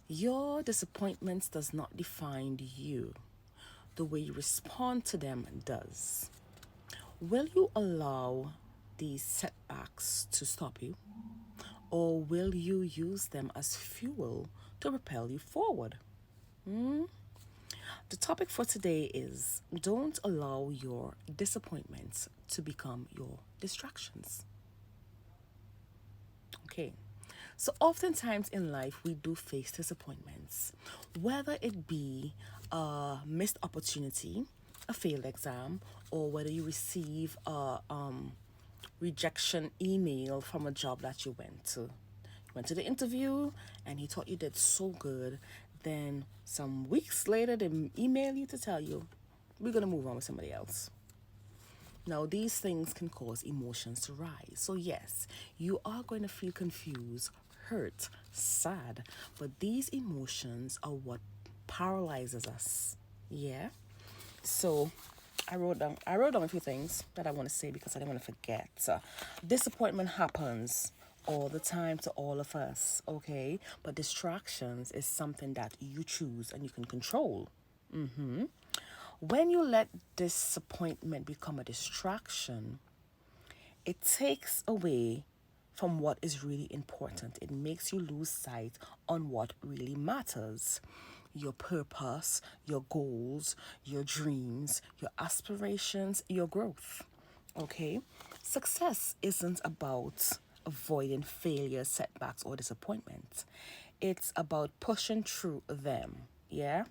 Your disappointments does not define you. The way you respond to them does. Will you allow these setbacks to stop you? Or will you use them as fuel to propel you forward? The topic for today is don't allow your disappointments to become your distractions. Okay. So, oftentimes in life, we do face disappointments, whether it be a missed opportunity, a failed exam, or whether you receive a rejection email from a job that you went to. You went to the interview and he thought you did so good. Then, some weeks later, they email you to tell you, we're going to move on with somebody else. Now, these things can cause emotions to rise. So, yes, you are going to feel confused, hurt, sad, but these emotions are what paralyzes us. Yeah. So, I wrote down a few things that I want to say because I didn't want to forget. Disappointment happens all the time to all of us, okay? But distractions is something that you choose and you can control. When you let disappointment become a distraction, it takes away from what is really important. It makes you lose sight on what really matters. Your purpose, your goals, your dreams, your aspirations, your growth. Okay? Success isn't about avoiding failure, setbacks, or disappointment. It's about pushing through them. Yeah?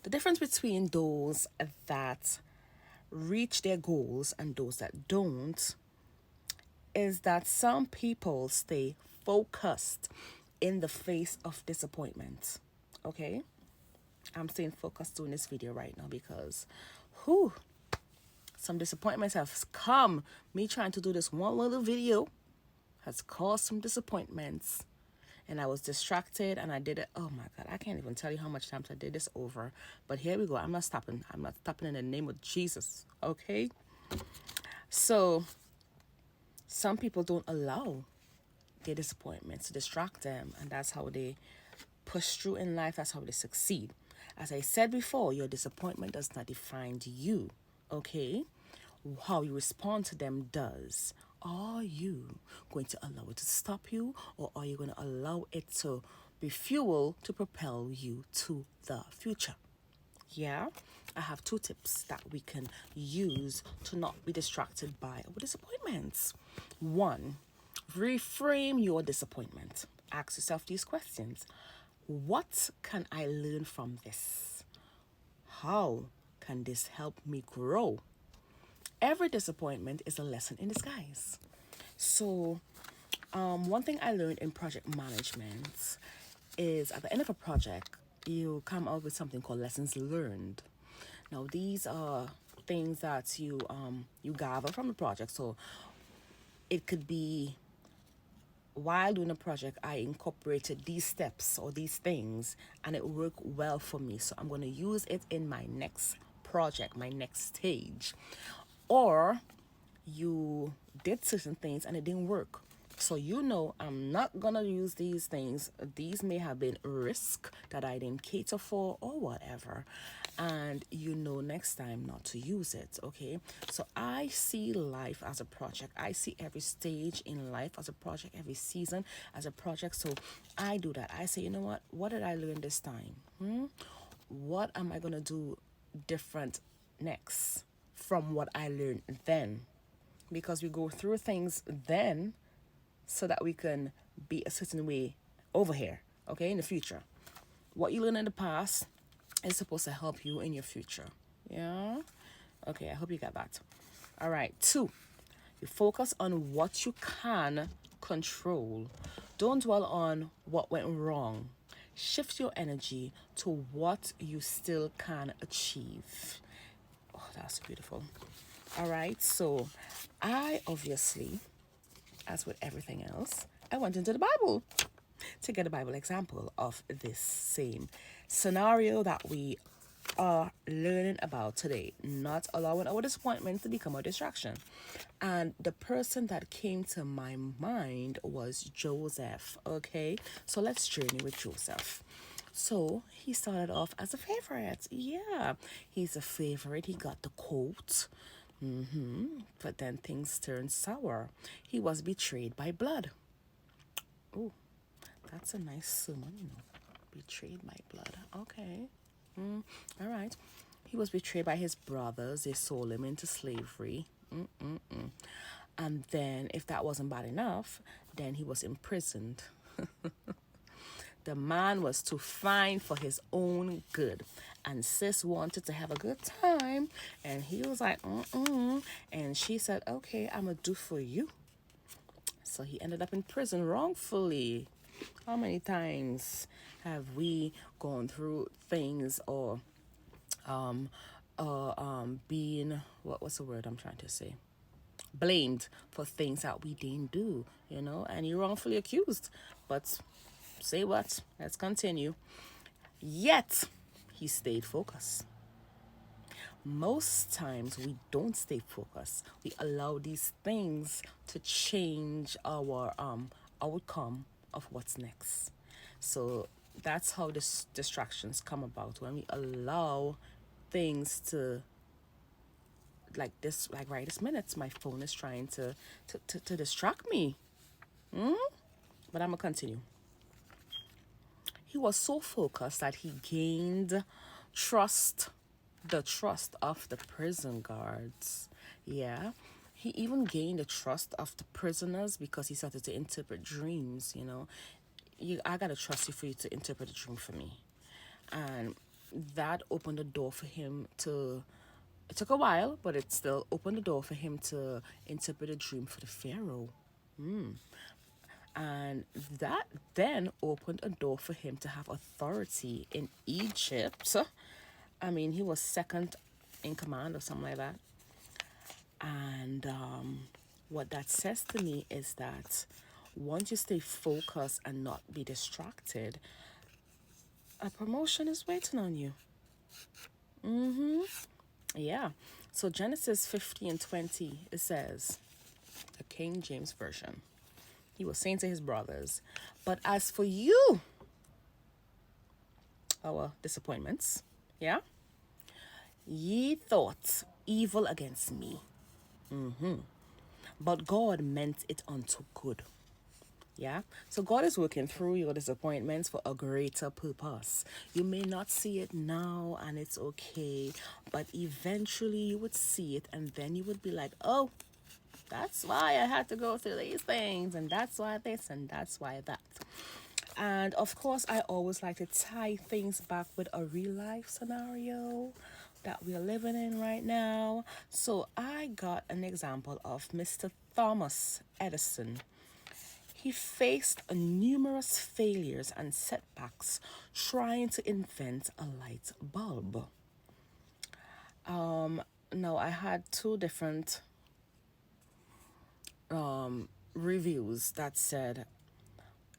The difference between those that reach their goals and those that don't is that some people stay focused in the face of disappointment. Okay? I'm staying focused doing this video right now because whew, some disappointments have come. Me trying to do this one little video has caused some disappointments. And I was distracted and I did it. Oh my God, I can't even tell you how much times I did this over. But here we go. I'm not stopping. I'm not stopping in the name of Jesus. Okay? So, some people don't allow their disappointments to distract them. And that's how they push through in life. That's how they succeed. As I said before, your disappointment does not define you. Okay? How you respond to them does. Are you going to allow it to stop you, or are you going to allow it to be fuel to propel you to the future? Yeah, I have two tips that we can use to not be distracted by our disappointments. One, reframe your disappointment. Ask yourself these questions. What can I learn from this? How can this help me grow? Every disappointment is a lesson in disguise. So, one thing I learned in project management is at the end of a project, you come up with something called lessons learned. Now, these are things that you gather from the project. So, it could be while doing a project, I incorporated these steps or these things, and it worked well for me. So, I'm going to use it in my next project, my next stage. Or you did certain things and it didn't work. So I'm not gonna use these things. These may have been risk that I didn't cater for or whatever. And next time not to use it. Okay. So I see life as a project. I see every stage in life as a project, every season as a project. So I do that. I say, you know what did I learn this time? What am I gonna do different next from what I learned then? Because we go through things then so that we can be a certain way over here, okay, in the future. What you learn in the past is supposed to help you in your future. Yeah? Okay, I hope you got that. All right, 2, you focus on what you can control. Don't dwell on what went wrong. Shift your energy to what you still can achieve. Oh, that's beautiful. All right, so I obviously, as with everything else, I went into the Bible to get a Bible example of this same scenario that we are learning about today, not allowing our disappointments to become a distraction. And the person that came to my mind was Joseph. Okay, so let's journey with Joseph. So he started off as a favorite. Yeah, he's a favorite. He got the coat. But then things turned sour. He was betrayed by blood. Oh, that's a nice sermon, you know. Betrayed by blood. Okay. All right. He was betrayed by his brothers. They sold him into slavery. And then, if that wasn't bad enough, then he was imprisoned. The man was too fine for his own good. And sis wanted to have a good time. And he was like, mm-mm. And she said, okay, I'm going to do for you. So he ended up in prison wrongfully. How many times have we gone through things or being, what's the word I'm trying to say? Blamed for things that we didn't do, you know, and you're wrongfully accused. But say what? Let's continue. Yet he stayed focused. Most times we don't stay focused. We allow these things to change our outcome of what's next. So that's how this distractions come about, when we allow things to, like this, like right this minute my phone is trying to distract me. But I'm gonna continue. He was so focused that he gained trust, the trust of the prison guards. Yeah. He even gained the trust of the prisoners because he started to interpret dreams, you know. I gotta trust you for you to interpret a dream for me. And that opened the door for him to, it took a while, but it still opened the door for him to interpret a dream for the Pharaoh. And that then opened a door for him to have authority in Egypt. I mean, he was second in command or something like that. And what that says to me is that once you stay focused and not be distracted, a promotion is waiting on you. Yeah. So Genesis 50:20, it says, the King James Version. He was saying to his brothers, but as for you, our disappointments, yeah, ye thought evil against me, but God meant it unto good. Yeah. So God is working through your disappointments for a greater purpose. You may not see it now and it's okay, but eventually you would see it and then you would be like, oh, that's why I had to go through these things, and that's why this, and that's why that. And of course, I always like to tie things back with a real life scenario that we're living in right now. So I got an example of Mr. Thomas Edison. He faced numerous failures and setbacks trying to invent a light bulb. Now, I had two different reviews that said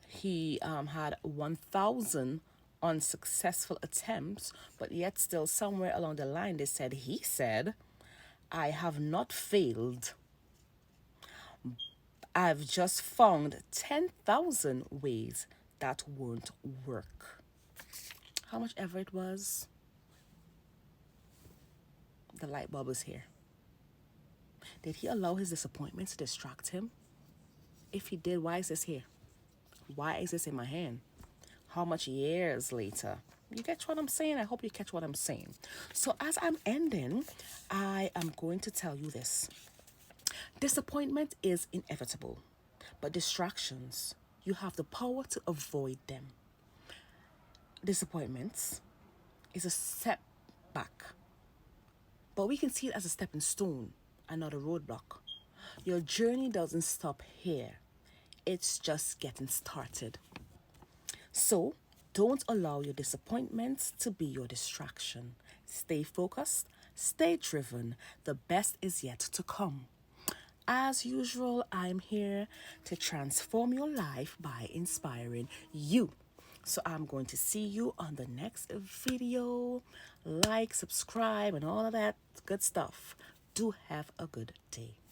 he had 1,000 unsuccessful attempts, but yet still somewhere along the line they said, he said, I have not failed. I've just found 10,000 ways that won't work. How much ever it was, the light bulb is here. Did he allow his disappointment to distract him? If he did, why is this here? Why is this in my hand? How much years later? You catch what I'm saying? I hope you catch what I'm saying. So as I'm ending, I am going to tell you this. Disappointment is inevitable, but distractions, you have the power to avoid them. Disappointments is a setback, but we can see it as a stepping stone and not a roadblock. Your journey doesn't stop here. It's just getting started. So, don't allow your disappointments to be your distraction. Stay focused, stay driven. The best is yet to come. As usual, I'm here to transform your life by inspiring you So I'm going to see you on the next video. Like, subscribe, and all of that good stuff. Do have a good day.